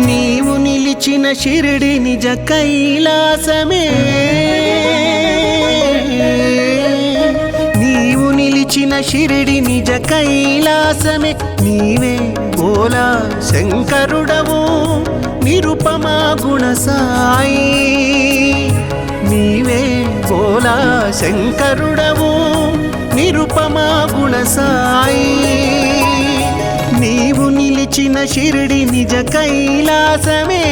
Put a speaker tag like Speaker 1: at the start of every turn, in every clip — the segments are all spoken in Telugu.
Speaker 1: నీవు నిలిచిన షిరిడి నిజ కైలాసమే, నీవు నిలిచిన షిరిడి నిజ కైలాసమే, నీవే బోలా శంకరుడవు నిరుపమా గుణ సాయి, నీవే బోలా శంకరుడవు నిరుపమా గుణ సాయి, నీవు నిలిచిన షిరిడి నిజ కైలాసమే.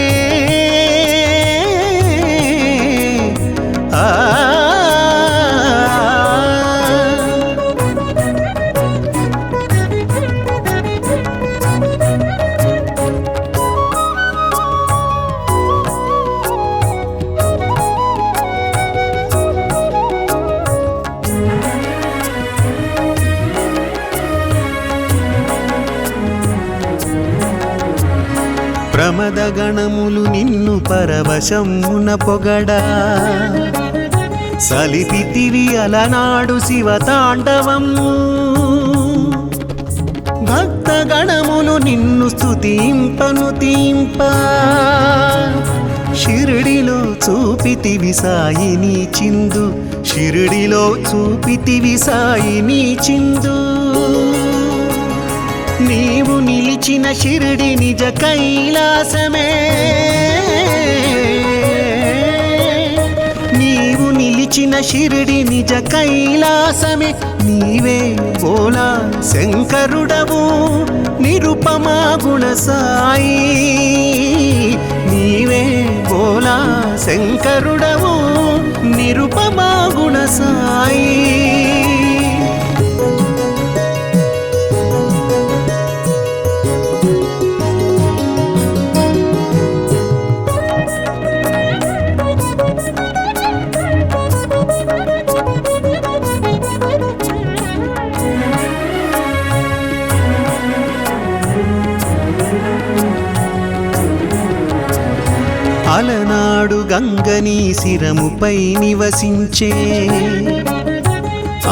Speaker 1: ప్రమద గణములు నిన్ను పరవశమున పొగడా, సలిపితివి అలనాడు శివతాండవము, భక్త గణములు నిన్ను స్తుతింపను తీంప, షిరిడిలో చూపితివి సాయిని చిందు, షిరిడిలో చూపితివి సాయిని చిందు, నీవు నిలిచిన షిరిడి నిజ కైలాసమే, నీవు నిలిచిన షిరిడి నిజ కైలాసమే, నీవే బోలా శంకరుడవు నిరుపమా గుణ సాయి, నీవే బోలా శంకరుడవు నిరుపమా గుణ సాయి. అలనాడు గంగని శిరముపై నివసించే,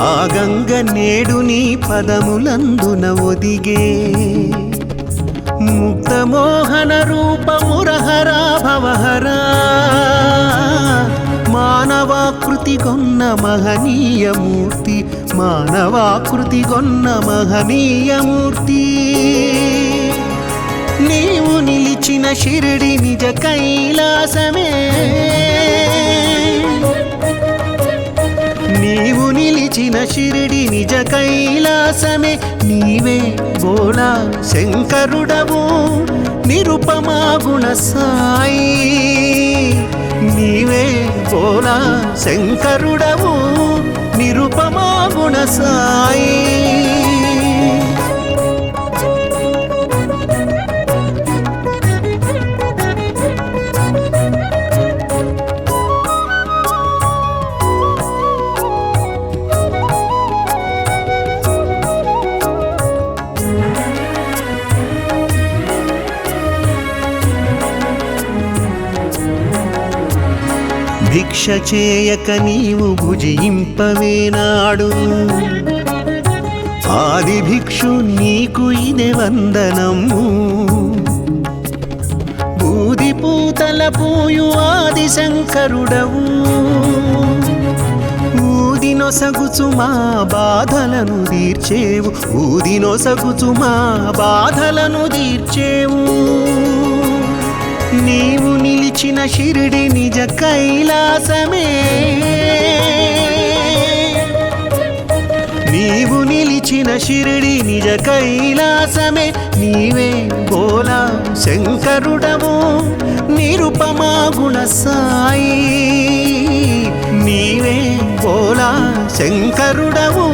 Speaker 1: ఆ గంగ నేడు నీ పదములందున ఒదిగే, ముక్తమోహన రూపమురహరా భవహరా, మానవాకృతి గొన్న మహనీయమూర్తి, మానవాకృతి గొన్న మహనీయమూర్తి, నీవు నిలిచిన షిరిడి నిజ కైలాసమే, నీవు నిలిచిన షిరిడి నిజ కైలాసమే, నీవే బోలా శంకరుడవు నిరుపమా గుణ సాయి, నీవే బోలా శంకరుడవు నిరుపమా గుణ సాయి. భిక్ష చేయక నీవు భుజింపవేనాడు, ఆది భిక్షు నీకు ఇదే వందనము, బూది పూతల పూయు ఆది శంకరుడవు, ఊదినొసగుచు మా బాధలను తీర్చేవు, ఊదినొసగుచు మా బాధలను తీర్చేవు, నీవు నిలిచిన షిరిడి నిజ కైలాసమే, నీవు నిలిచిన షిరిడి నిజ కైలాసమే, నీవే బోలా శంకరుడవు నిరుపమా గుణ సాయి, నీవే బోలా శంకరుడవు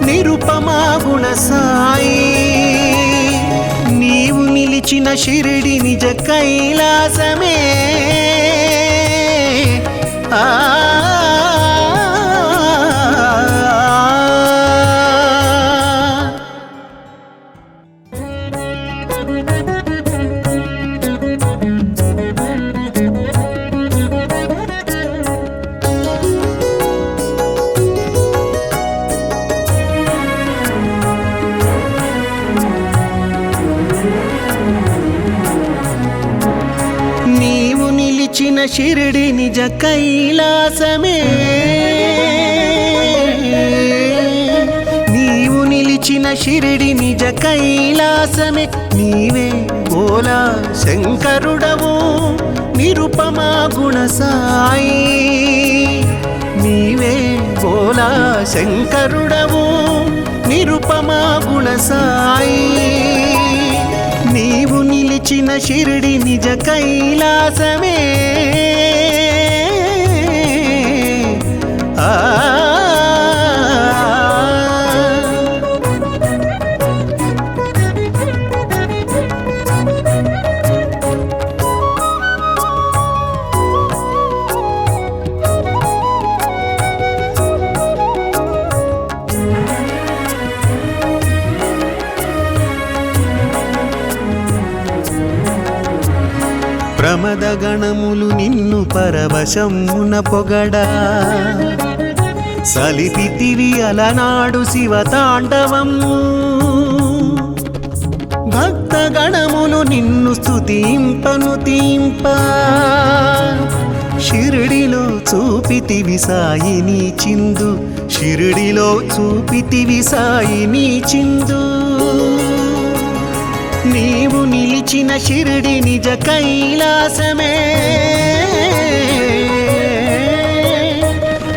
Speaker 1: నిరుపమా గుణ సాయి, నీవు నిలిచిన షిరిడి నిజ కైలాసమే. షిరిడి నిజ కైలాసమే నీవు నిలిచిన షిరిడి నిజ కైలాసమే నీవే బోలా శంకరుడవు నిరుపమా గుణ సాయి నీవే బోలా శంకరుడవు నిరుపమా గుణ సాయి నీవు నిలిచిన షిరిడి నిజ కైలాసమే ప్రమద గణములు నిన్ను పరవశమున పొగడా సలిపితివి అలనాడు శివతాండవము భక్త గణములు నిన్ను స్తుతింపను తీంప షిరిడిలో చూపితివి సాయిని చిందు షిరిడిలో చూపితివి సాయిని చిందు నీవు నిలిచిన షిరిడి నిజ కైలాసమే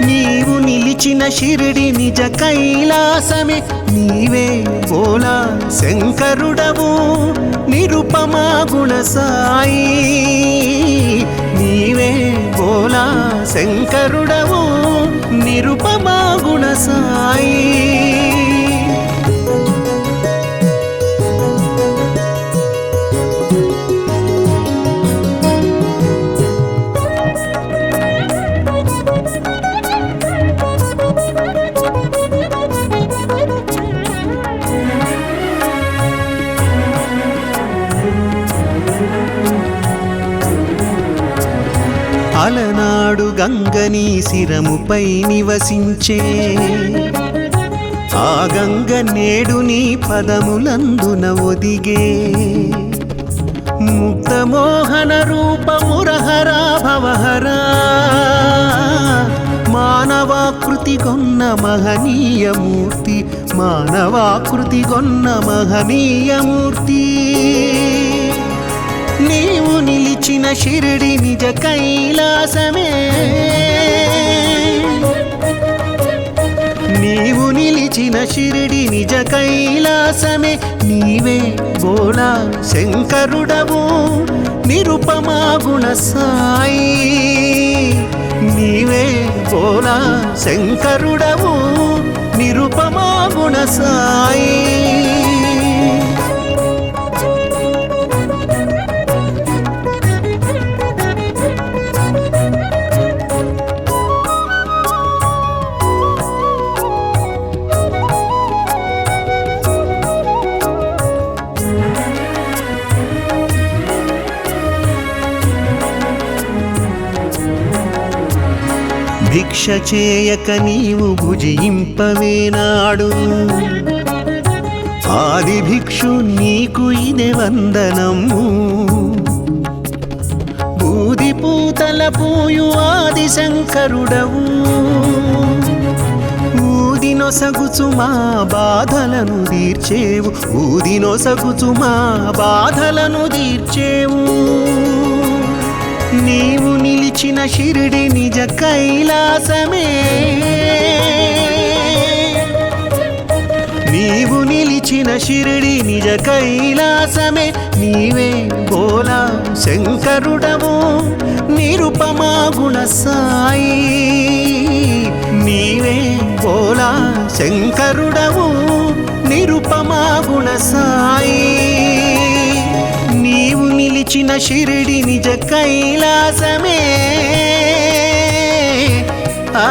Speaker 1: నీవు నిలిచిన షిరిడి నిజ కైలాసమే నీవే బోలా శంకరుడవు నిరుపమా గుణ సాయి నీవే బోలా శంకరుడవు నిరుపమా గుణ సాయి అలనాడు గంగని శిరముపై నివసించే ఆ గంగ నేడు నీ పదములందున ఒదిగే ముక్తమోహన రూపమురహరా భవహరా మానవాకృతి గొన్న మహనీయమూర్తి మానవాకృతి గొన్న మహనీయమూర్తి నీవు నిలిచిన షిరిడి నిజ కైలాసమే నీవు నిలిచిన షిరిడి నిజ కైలాసమే నీవే బోలా శంకరుడవు నిరుపమా గుణ సాయి నీవే బోలా శంకరుడవు నిరుపమా గుణ సాయి భిక్ష చేయక నీవు భుజింపవేనాడు ఆది భిక్షు నీకు ఇదే వందనము బూది పూతల పూయు ఆది శంకరుడవు ఊదినొసగుచు మా బాధలను తీర్చేవు ఊదినొసగుచు మా బాధలను తీర్చేవు నీవు నిలిచిన షిరిడి నిజ కైలాసమే నీవు నిలిచిన షిరిడి నిజ కైలాసమే నీవే బోలా శంకరుడవు నిరుపమా గుణ సాయి నీవే బోలా శంకరుడవు నిరుపమా గుణ సాయి నీవు నిలిచిన షిరిడి నిజ కైలాసమే ఆ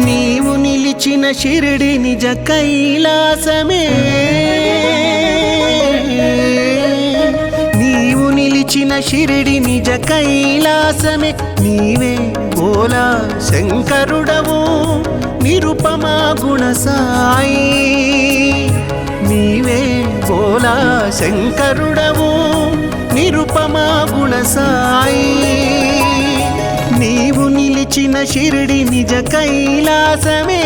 Speaker 1: నీవు షిరిడి నిజ కైలాసమే నీవు నిలిచిన షిరిడి నిజ కైలాసమే నీవే బోలా శంకరుడవు నిరుపమా గుణ సాయి నీవే బోలా శంకరుడవు నిరుపమా గుణ సాయి నీవు నిలిచిన షిరిడి నిజ కైలాసమే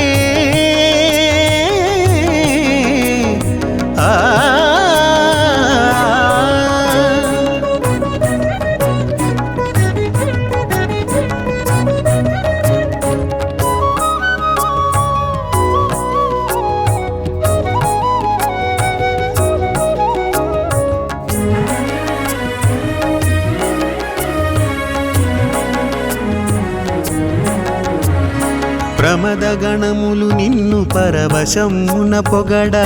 Speaker 1: ప్రమద గణములు నిన్ను పరవశమున పొగడా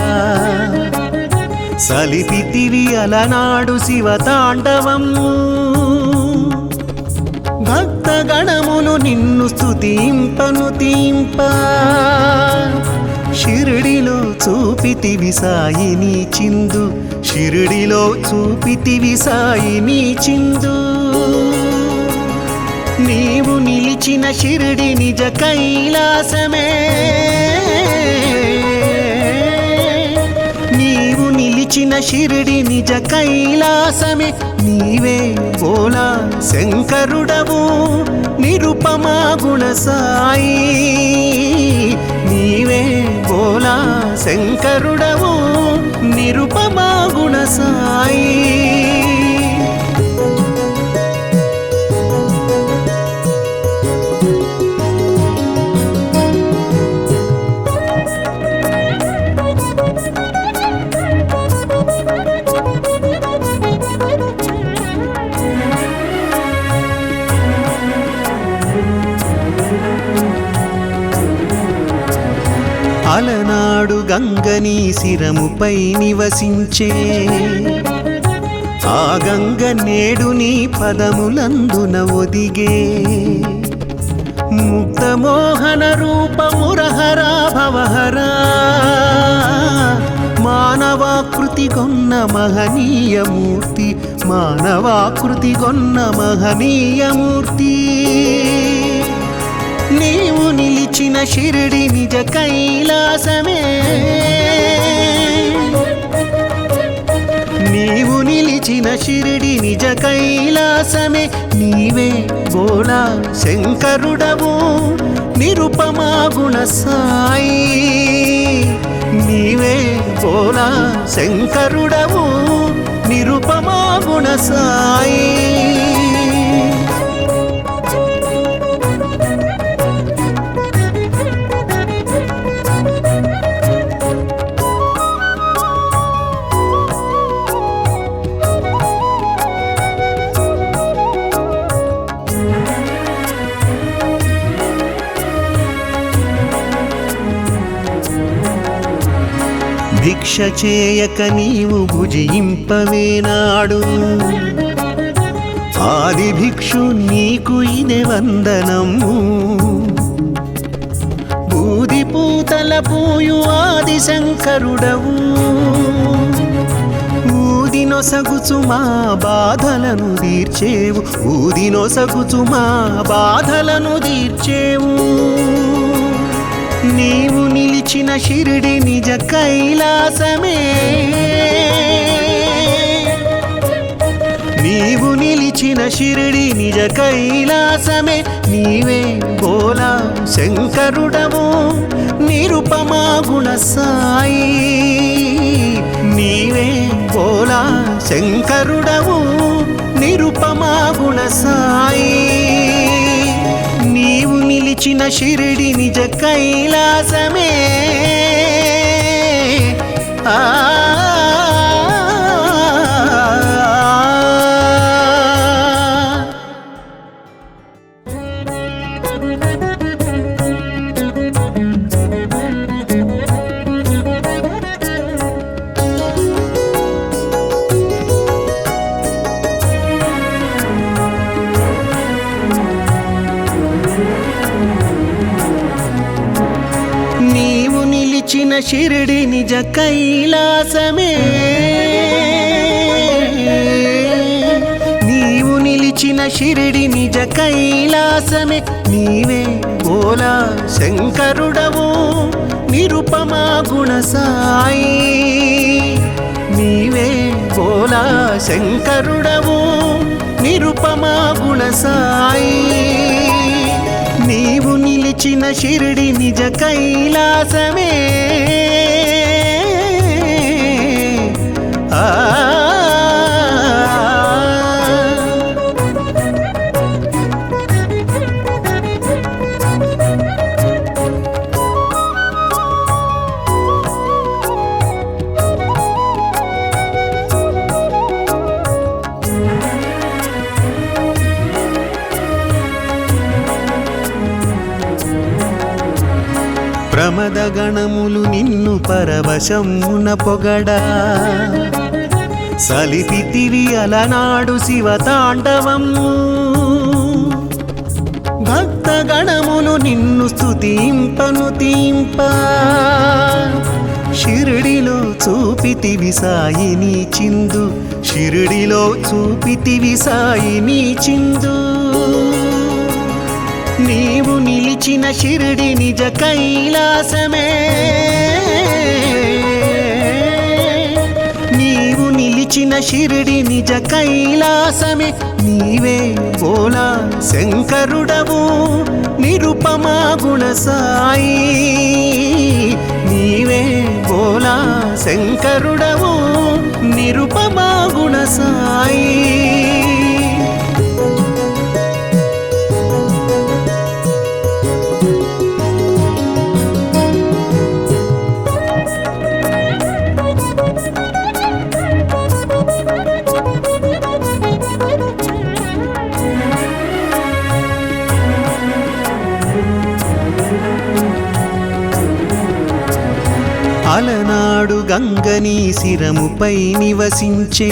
Speaker 1: సలిపితివి అలనాడు శివతాండవము భక్త గణములు నిన్ను స్తుతింపను తీంప షిరిడిలో చూపితివి సాయిని చిందు షిరిడిలో చూపితివి సాయిని చిందు నీవు నిలిచిన షిరిడి నిజ కైలాసమే నీవు నిలిచిన షిరిడి నిజ కైలాసమే నీవే బోలా శంకరుడవు నిరుపమా గుణ సాయి నీవే బోలా శంకరుడవు నిరుపమా గుణ సాయి అలనాడు గంగని శిరముపై నివసించే ఆ గంగ నేడు నీ పదములందున ఒదిగే ముక్తమోహన రూపమురహరా భవహరా మానవాకృతి గొన్న మహనీయమూర్తి మానవాకృతి గొన్న మహనీయమూర్తి నీవు నిలిచిన షిరిడి నిజ కైలాసమే నీవు నిలిచిన షిరిడి నిజ కైలాసమే నీవే బోలా శంకరుడవు నిరుపమా గుణ సాయి నీవే బోలా శంకరుడవు నిరుపమా గుణ సాయి భిక్ష చేయక నీవు భుజింపవేనాడు ఆది భిక్షు నీకు ఇదే వందనము బూది పూతల పూయు ఆది శంకరుడవు ఊదినొసగుచు మా బాధలను తీర్చేవు ఊదినొసగుచు మా బాధలను తీర్చేవు నీవు నిలిచిన షిరిడి నిజ కైలాసమే నీవు నిలిచిన షిరిడి నిజ కైలాసమే నీవే బోలా శంకరుడవు నిరుపమా గుణ సాయి నీవే బోలా శంకరుడవు నిరుపమా గుణ సాయి నీవు నిలిచిన షిరిడి నిజ కైలాసమే ఆ నీవు షిరిడి నిజ కైలాసమే నీవు నిలిచిన షిరిడి నిజ కైలాసమే నీవే బోలా శంకరుడవు నిరుపమా గుణ సాయి నీవే బోలా శంకరుడవు నిరుపమా గుణ సాయి నీవు నిలిచిన షిరిడి నిజ కైలాసమే ప్రమద గణములు నిన్ను పరవశమున పొగడా సలిపితివి అలనాడు శివతాండవము భక్త గణములు నిన్ను స్తుతింపను తీంప షిరిడిలో చూపితివి సాయిని చిందు షిరిడిలో చూపితివి సాయిని చిందు నీవు నిలిచిన షిరిడి నిజ కైలాసమే నీవు నిలిచిన షిరిడి నిజ కైలాసమే నీవే బోలా శంకరుడవు నిరుపమా గుణ సాయి నీవే బోలా శంకరుడవు నిరుపమా గుణ సాయి అలనాడు గంగని శిరముపై నివసించే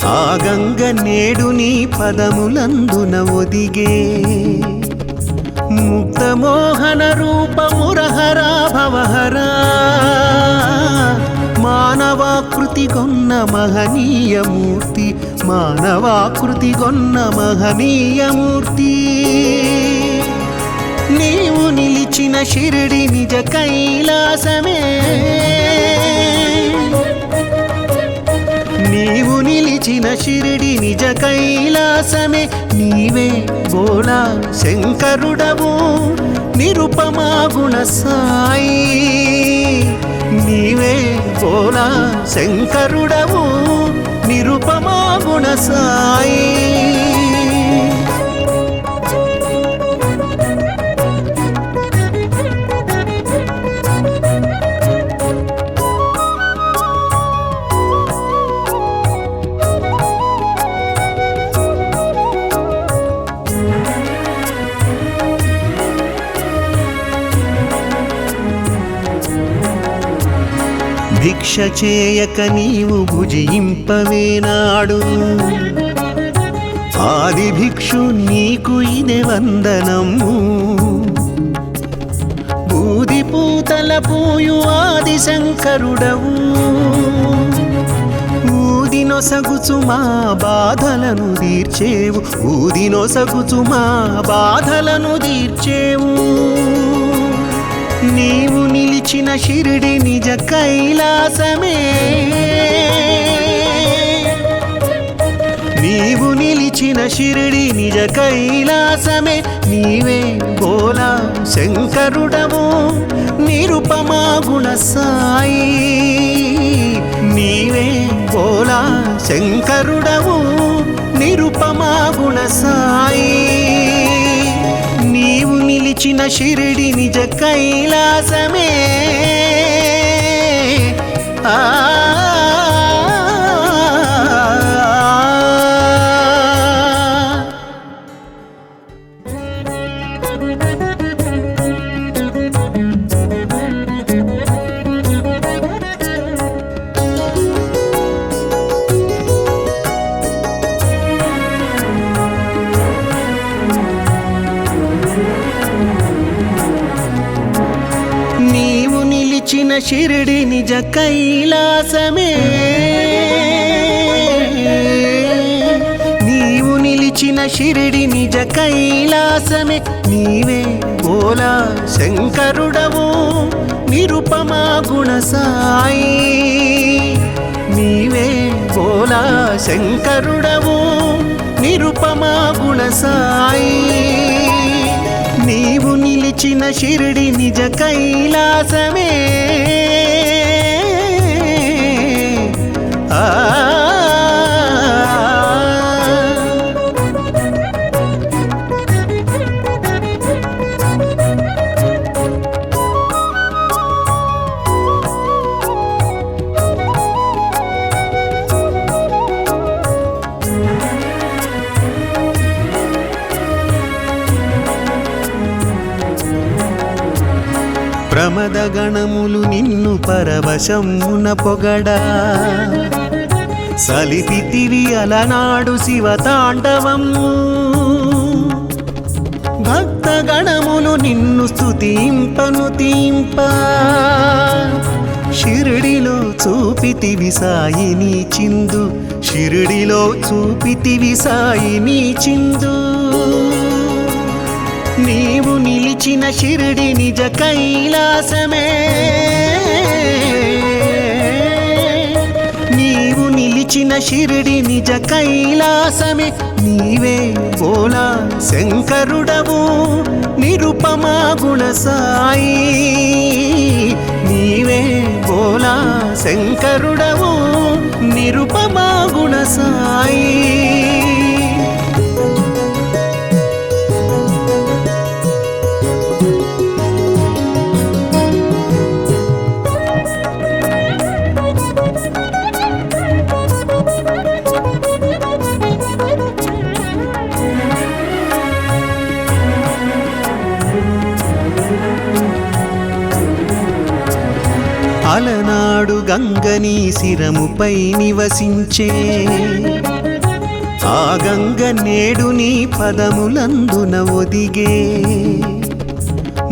Speaker 1: ఆ గంగ నేడు నీ పదములందున ఒదిగే ముక్తమోహన రూపమురహరా భవహరా మానవాకృతి గొన్న మహనీయమూర్తి మానవాకృతి గొన్న మహనీయమూర్తి నీవు నిలిచిన షిరిడి నిజ కైలాసమే నీవు నిలిచిన షిరిడి నిజ కైలాసమే నీవే బోలా శంకరుడవు నిరుపమా గుణ సాయి నీవే బోలా శంకరుడవు నిరుపమా గుణ సాయి భిక్ష చేయక నీవు భుజింపవేనాడు ఆది భిక్షు నీకు ఇదే వందనము బూది పూతల పూయు ఆది శంకరుడవు ఊదినొసగుచు మా బాధలను తీర్చేవు ఊదినొసగుచు మా బాధలను తీర్చేవు నీవు నిలిచిన షిరిడి నిజ కైలాసమే నీవు నిలిచిన షిరిడి నిజ కైలాసమే నీవే బోలా శంకరుడవు నిరుపమా గుణ సాయి నీవే బోలా శంకరుడవు నిరుపమా గుణ సాయి నీవు నిలిచిన షిరిడి నిజ కైలాసమే ఆ నీవు షిరిడి నిజ కైలాసమే నీవు నిలిచిన షిరిడి నిజ కైలాసమే నీవే బోలా శంకరుడవు నిరుపమా గుణ సాయి నీవే బోలా శంకరుడవు నిరుపమా గుణ సాయి నీవు నిలిచిన షిరిడి నిజ కైలాసమే ప్రమద గణములు నిన్ను పరవశమున పొగడా సలిపితివి అలనాడు శివతాండవము భక్త గణములు నిన్ను స్తుతింపను తీంప షిరిడిలో చూపితివి సాయిని చిందు షిరిడిలో చూపితివి సాయిని చిందు నీవు నిలిచిన షిరిడి నిజ కైలాసమే నీవు నిలిచిన షిరిడి నిజ కైలాసమే నీవే బోలా శంకరుడవు నిరుపమా గుణ సాయి నీవే బోలా శంకరుడవు నిరుపమా గుణ సాయి అలనాడు గంగని శిరముపై నివసించే ఆ గంగ నేడు నీ పదములందున ఒదిగే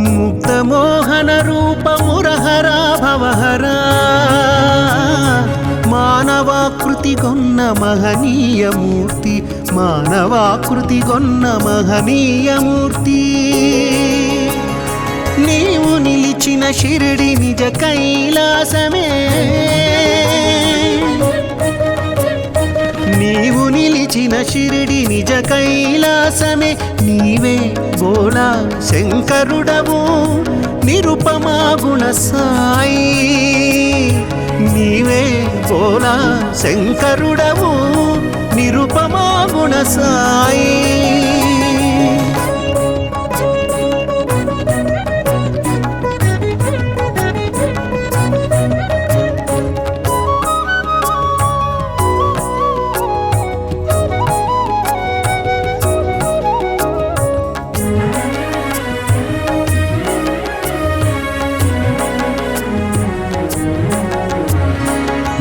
Speaker 1: ముక్తమోహన రూపమురహరా భవహరా మానవాకృతి గొన్న మహనీయమూర్తి మానవాకృతి గొన్న మహనీయమూర్తి నీవు నిలిచిన షిరిడి నిజ కైలాసమే నీవు నిలిచిన షిరిడి నిజ కైలాసమే నీవే బోలా శంకరుడవు నిరుపమా గుణ సాయి నీవే బోలా శంకరుడవు నిరుపమా గుణ సాయి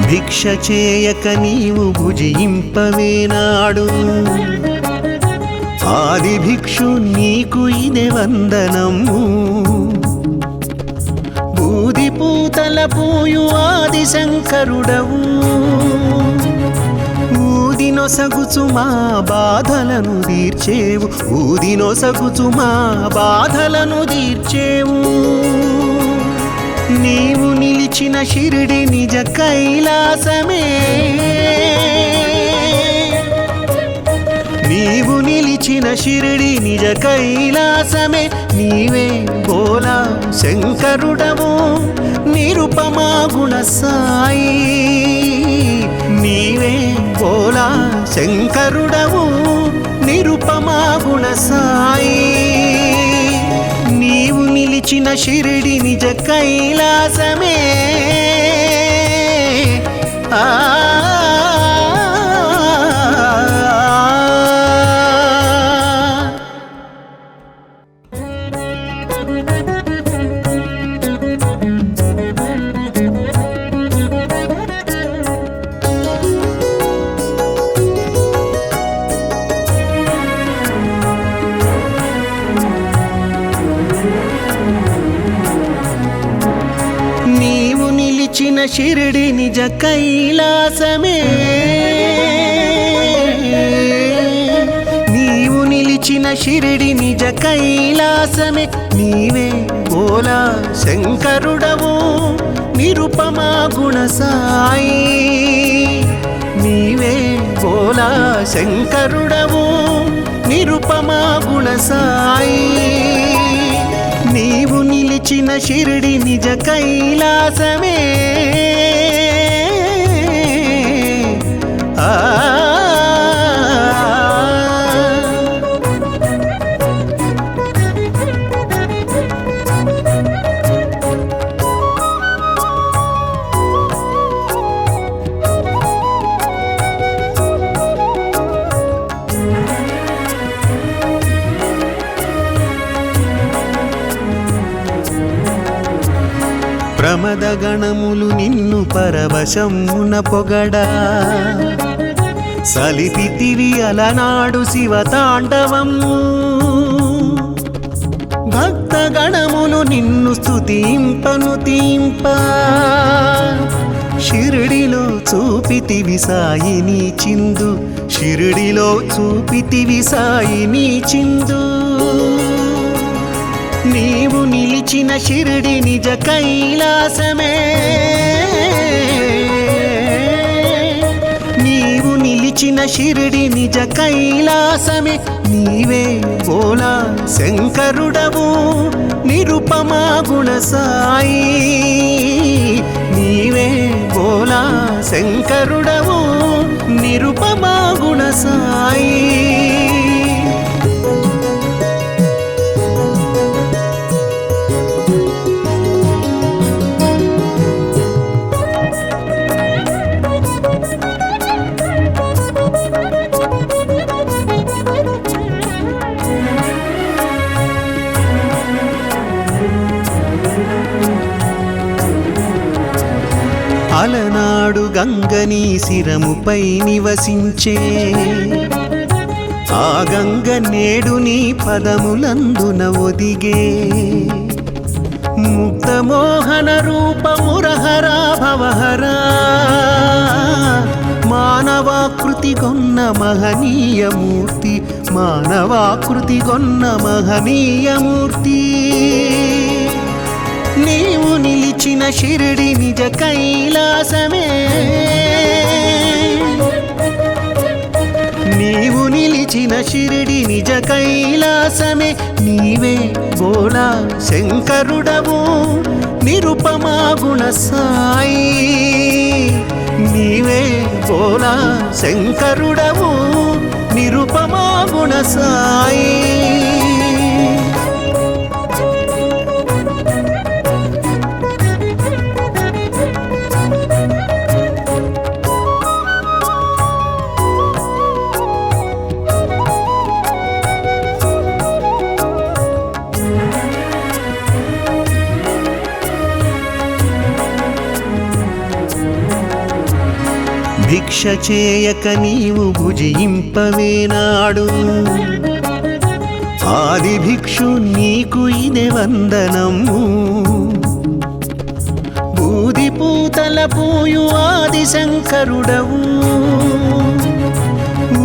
Speaker 1: భిక్ష చేయక నీవు భుజింపవేనాడు ఆది భిక్షు నీకు ఇదే వందనము బూది పూతల పూయు ఆది శంకరుడవు ఊదినొసగుచు మా బాధలను తీర్చేవు ఊదినొసగుచు మా బాధలను తీర్చేవు నీవు నిలిచిన షిరిడి నిజ కైలాసమే నీవు నిలిచిన షిరిడి నిజ కైలాసమే నీవే బోలా శంకరుడవు నిరుపమా గుణ సాయి నీవే బోలా శంకరుడవు నిరుపమా గుణ సాయి నీవు నిలిచిన షిరిడి నిజ కైలాసమే ఆ నీవు షిరిడి నిజ కైలాసమే నీవు నిలిచిన షిరిడి నిజ కైలాసమే నీవే బోలా శంకరుడవు నిరుపమా గుణ సాయి నీవే బోలా శంకరుడవు నిరుపమా గుణ సాయి నీవు నిలిచిన షిరిడి నిజ కైలాసమే ప్రమద గణములు నిన్ను పరవశమున పొగడా సలిపితివి అలనాడు శివతాండవము భక్త గణములు నిన్ను స్తుతింపను తీంప షిరిడిలో చూపితివి సాయిని చిందు షిరిడిలో చూపితివి సాయిని చిందు నీవు నిలిచిన షిరిడి నిజ కైలాసమే నీవు నిలిచిన షిరిడి నిజ కైలాసమే నీవే బోలా శంకరుడవు నిరుపమా గుణ సాయి నీవే బోలా శంకరుడవు నిరుపమా గుణ సాయి అలనాడు గంగని శిరముపై నివసించే ఆ గంగ నేడు నీ పదములందున ఒదిగే ముక్తమోహన రూపమురహరా భవహరా మానవాకృతి గొన్న మహనీయమూర్తి మానవాకృతి గొన్న మహనీయమూర్తి నీవు నిలిచిన షిరిడి నిజ కైలాసమే నీవు నిలిచిన షిరిడి నిజ కైలాసమే నీవే బోలా శంకరుడవు నిరుపమా గుణ సాయి నీవే బోలా శంకరుడవు నిరుపమా గుణ సాయి భిక్ష చేయక నీవు భుజింపవేనాడు ఆది భిక్షు నీకు ఇదే వందనము బూది పూతల పూయు ఆది శంకరుడవు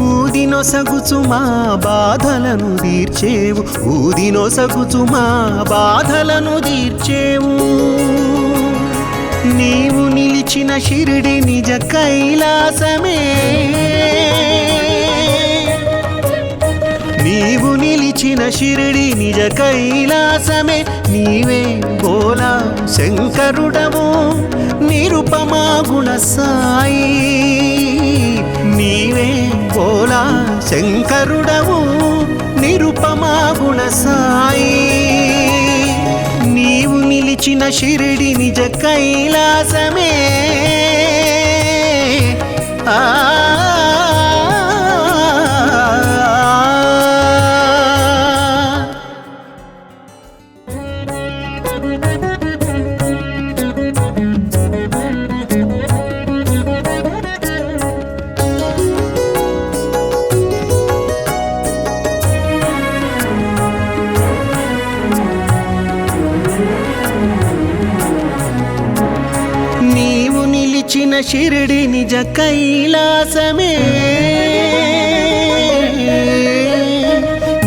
Speaker 1: ఊదినొసగుచు మా బాధలను తీర్చేవు ఊదినొసగుచు మా బాధలను తీర్చేవు నీవు నిలిచిన షిరిడి నిజ కైలాసమే నీవు నిలిచిన షిరిడి నిజ కైలాసమే నీవే బోలా శంకరుడవు నిరుపమా గుణ సాయి నీవే బోలా శంకరుడవు నిరుపమా గుణ సాయి నీవు నిలిచిన షిరిడి నిజ కైలాసమే ఆ నీవు షిరిడి నిజ కైలాసమే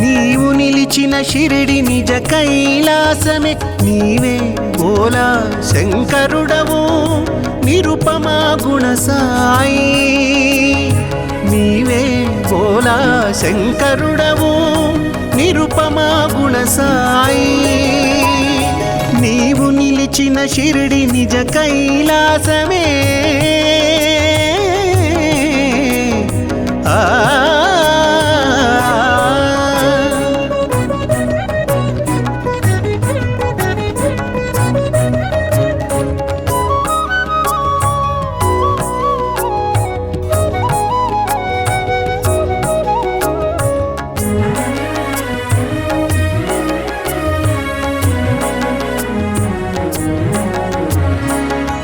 Speaker 1: నీవు నిలిచిన షిరిడి నిజ కైలాసమే నీవే బోలా శంకరుడవు నిరుపమా గుణ సాయి నీవే బోలా శంకరుడవు నిరుపమా గుణ సాయి నీవు నిలిచిన షిరిడి నిజ కైలాసమే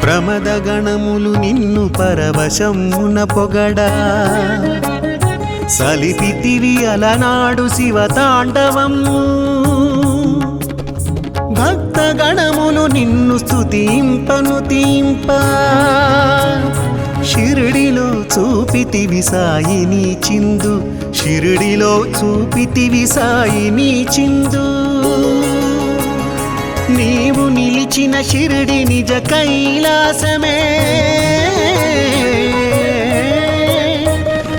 Speaker 1: ప్రమద గణములు నిన్ను పరవశమున పొగడా సలిపితివి అలనాడు శివతాండవము భక్త గణములు నిన్ను స్తుతింపను తీంప షిరిడిలో చూపితివి సాయిని చిందు షిరిడిలో చూపితివి సాయిని చిందు నీవు నిలిచిన షిరిడి నిజ కైలాసమే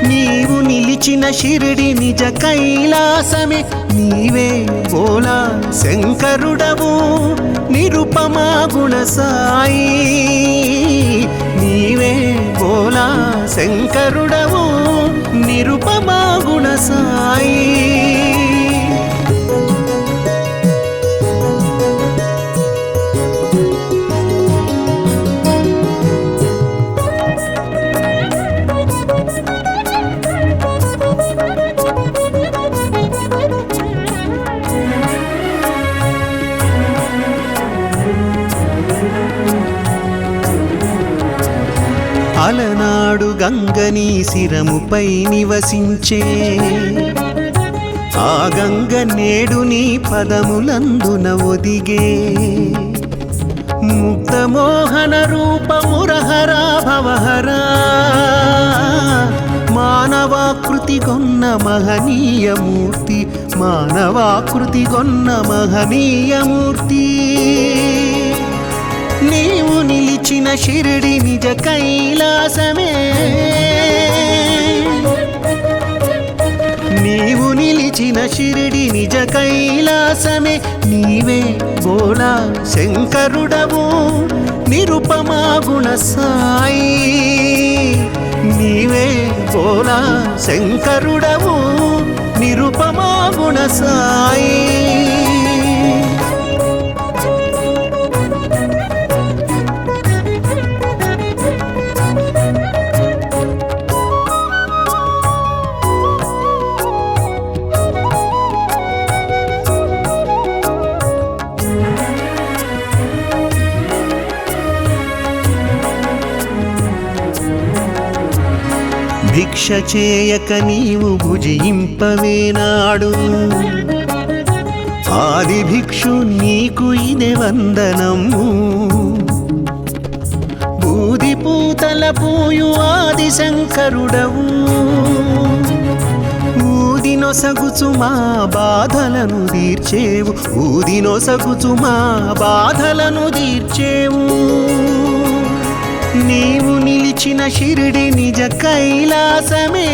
Speaker 1: నీవు నిలిచిన షిరిడి నిజ కైలాసమే నీవే బోలా శంకరుడవు నిరుపమా గుణ సాయి నీవే బోలా శంకరుడవు నిరుపమా గుణ సాయి అలనాడు గంగని శిరముపై నివసించే ఆ గంగ నేడు నీ పదములందున ఒదిగే ముక్తమోహన రూపమురహరా భవహరా మానవాకృతి గొన్న మహనీయమూర్తి మానవాకృతి గొన్న మహనీయమూర్తి నీవు నిలిచిన షిరిడి నిజ కైలాసమే నీవు నిలిచిన షిరిడి నిజ కైలాసమే నీవే బోలా శంకరుడవు నిరుపమా గుణ సాయి నీవే బోలా శంకరుడవు నిరుపమా గుణ సాయి భిక్ష చేయక నీవు భుజింపవేనాడు ఆది భిక్షు నీకు ఇదే వందనము బూది పూతల పూయు ఆది శంకరుడవు ఊదినొసగుచు మా బాధలను తీర్చేవు ఊదినొసగుచు మా బాధలను తీర్చేవు నీవు నిలిచిన షిరిడి నిజ కైలాసమే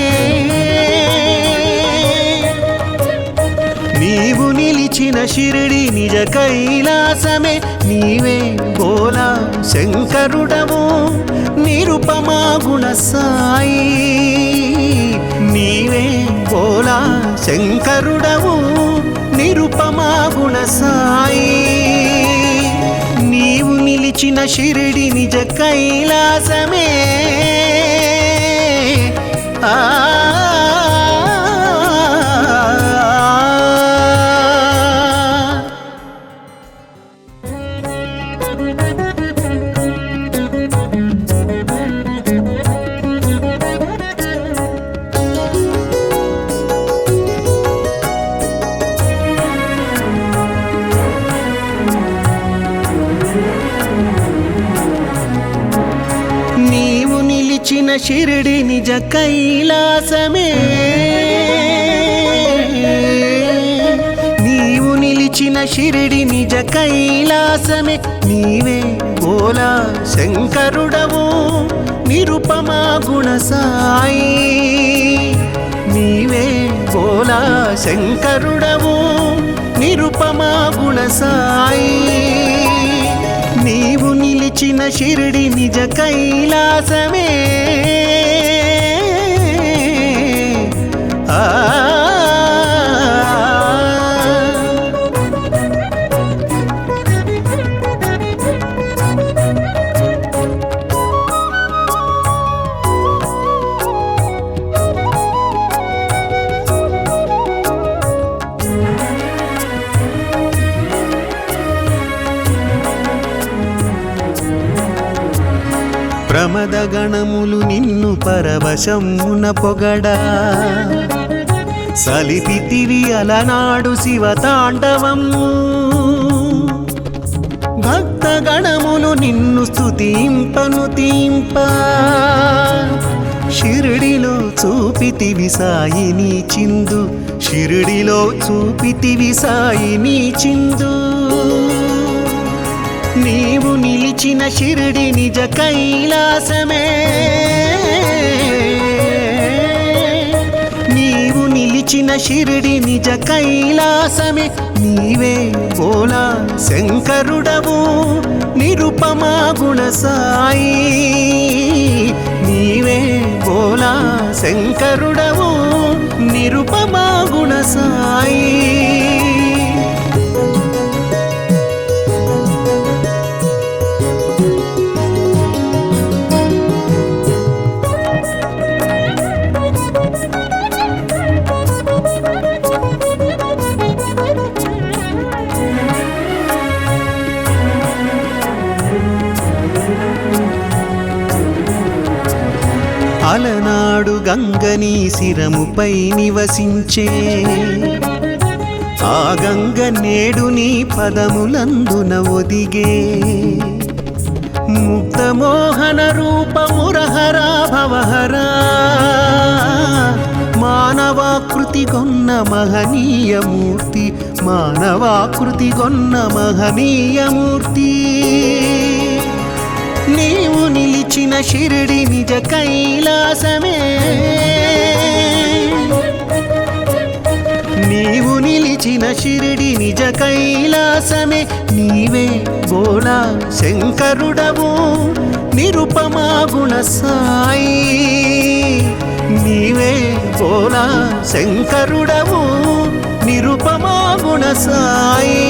Speaker 1: నీవు నిలిచిన షిరిడి నిజ కైలాసమే నీవే బోలా శంకరుడవు నిరుపమా గుణ సాయి నీవే బోలా శంకరుడవు నిరుపమా గుణ సాయి నీవు నిలిచిన షిరిడి నిజ కైలాసమే ఆ నీవు షిరిడి నిజ కైలాసమే నీవు నిలిచిన షిరిడి నిజ కైలాసమే నీవే బోలా శంకరుడవు నిరుపమా గుణ సాయి నీవే బోలా శంకరుడవు నిరుపమా గుణ సాయి నీవు నిలిచిన షిరిడి నిజ కైలాసమే ప్రమద గణములు నిన్ను పరవశమున పొగడా సలిపితివి అలనాడు శివతాండవము భక్త గణములు నిన్ను స్తుతింపను తీంప షిరిడిలో చూపితివి సాయిని చిందు షిరిడిలో చూపితివి సాయిని చిందు నీవు నిలిచిన షిరిడి నిజ కైలాసమే నీవు నిలిచిన షిరిడి నిజ కైలాసమే నీవే బోలా శంకరుడవు నిరుపమా గుణ సాయి నీవే బోలా శంకరుడవు నిరుపమా గుణ సాయి అలనాడు గంగని శిరముపై నివసించే ఆ గంగ నేడు నీ పదములందున ఒదిగే ముక్తమోహన రూపమురహరా భవహరా మానవాకృతి గొన్న మహనీయమూర్తి మానవాకృతి గొన్న మహనీయమూర్తి నీవు నిలిచిన షిరిడి నిజ కైలాసమే నీవు నిలిచిన షిరిడి నిజ కైలాసమే నీవే బోలా శంకరుడవు నిరుపమా గుణ సాయి నీవే బోలా శంకరుడవు నిరుపమా గుణ సాయి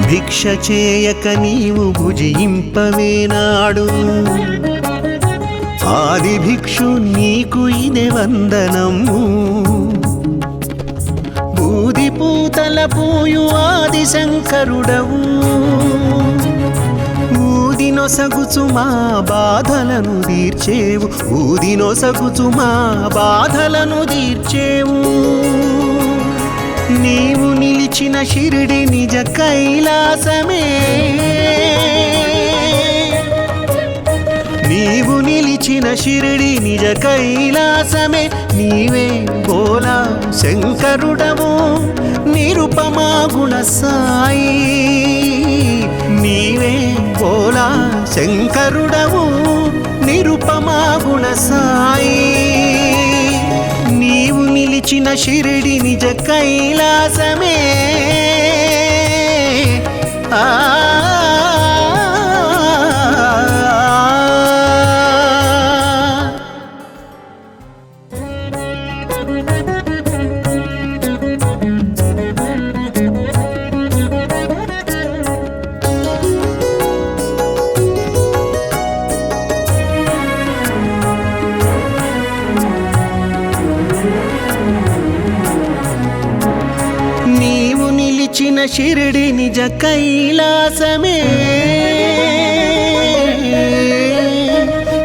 Speaker 1: భిక్ష చేయక నీవు భుజింపవేనాడు ఆది భిక్షు నీకు ఇదే వందనము బూది పూతల పూయు ఆది శంకరుడవు ఊదినొసగుచు మా బాధలను తీర్చేవు ఊదినొసగుచు మా బాధలను తీర్చేవు నీవు నిలిచిన షిరిడి నిజ కైలాసమే నీవు నిలిచిన షిరిడి నిజ కైలాసమే నీవే బోలా శంకరుడవు నిరుపమా గుణ సాయి నీవే బోలా శంకరుడవు నిరుపమా గుణ సాయి నీవు నిలిచిన షిరిడి నిజ కైలాసమే ఆ నీవు షిరిడి నిజ కైలాసమే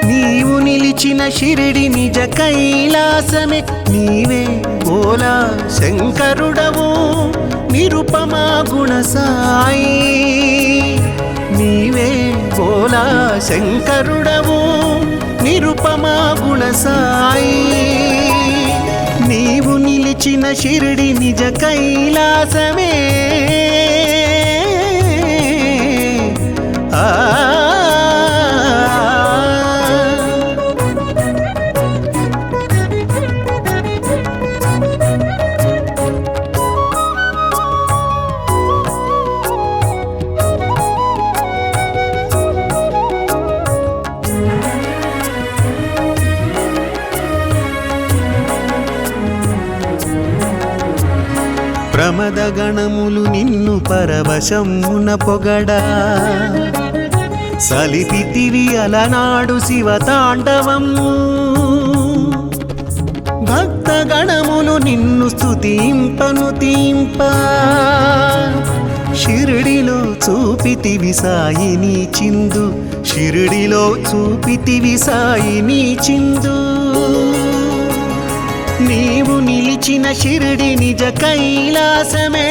Speaker 1: నీవు నిలిచిన షిరిడి నిజ కైలాసమే నీవే భోలా శంకరుడవు నిరుపమా గుణ సాయి నీవే భోలా శంకరుడవు నిరుపమా గుణ సాయి నీవు నిలిచిన షిరిడి నిజ కైలాసమే ప్రమద గణములు నిన్ను పరవశమున పొగడా సలిపితివి అలనాడు శివతాండవము భక్త గణములు నిన్ను స్తుతింపను తీంప షిరిడిలో చూపితివి సాయిని చిందు షిరిడిలో చూపితివి సాయిని చిందు నీవు నిలిచిన షిరిడి నిజ కైలాసమే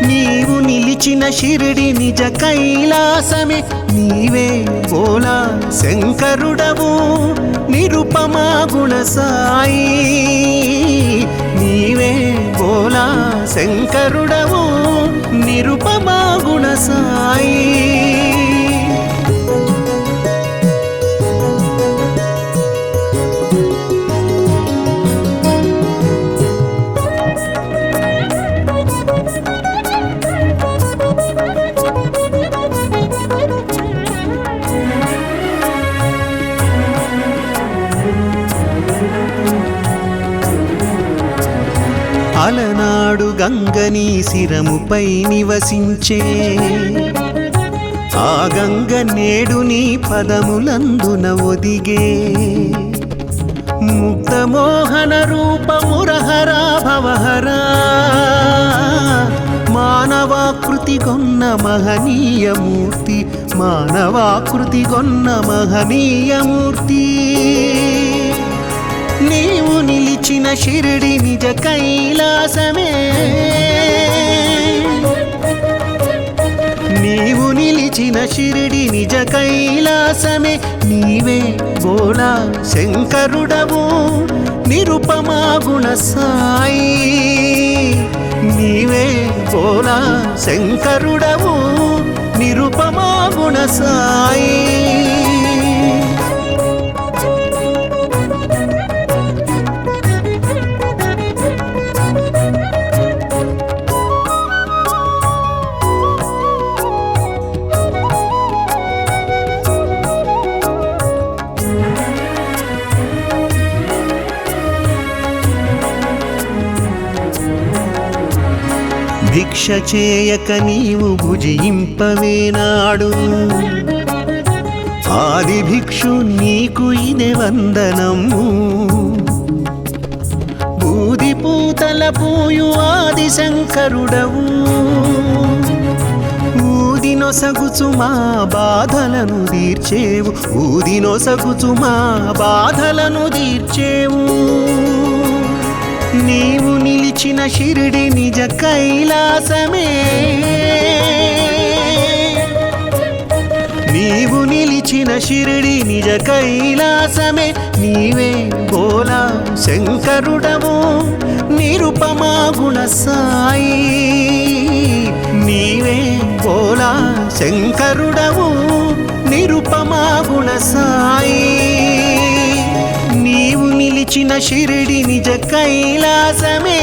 Speaker 1: నీవు నిలిచిన షిరిడి నిజ కైలాసమే నీవే భోలా శంకరుడవు నిరుపమా గుణ సాయి నీవే భోలా శంకరుడవు నిరుపమా గుణ సాయి అలనాడు గంగని శిరముపై నివసించే ఆ గంగ నేడు నీ పదములందున ఒదిగే ముక్తమోహన రూపమురహరా భవహరా మానవాకృతి గొన్న మహనీయమూర్తి మానవాకృతి గొన్న మహనీయమూర్తి నీవు నిలిచిన షిరిడి నిజ కైలాసమే నీవు నిలిచిన షిరిడి నిజ కైలాసమే నీవే భోలా శంకరుడవు నిరుపమా గుణ సాయి నీవే భోలా శంకరుడవు నిరుపమా గుణ సాయి భిక్ష చేయక నీవు భుజింపవేనాడు ఆది భిక్షు నీకు ఇదే వందనము బూది పూతల పూయు ఆది శంకరుడవు ఊదినొసగుచు మా బాధలను తీర్చేవు ఊదినొసగుచు మా బాధలను తీర్చేవు నీవు నిలిచిన షిరిడి నిజ కైలాసమే నీవు నిలిచిన షిరిడి నిజ కైలాసమే నీవే భోలా శంకరుడవు నిరుపమా గుణ సాయి నీవే భోలా శంకరుడవు నిరుపమా గుణ సాయి నీవు నిలిచిన షిరిడి నిజ కైలాసమే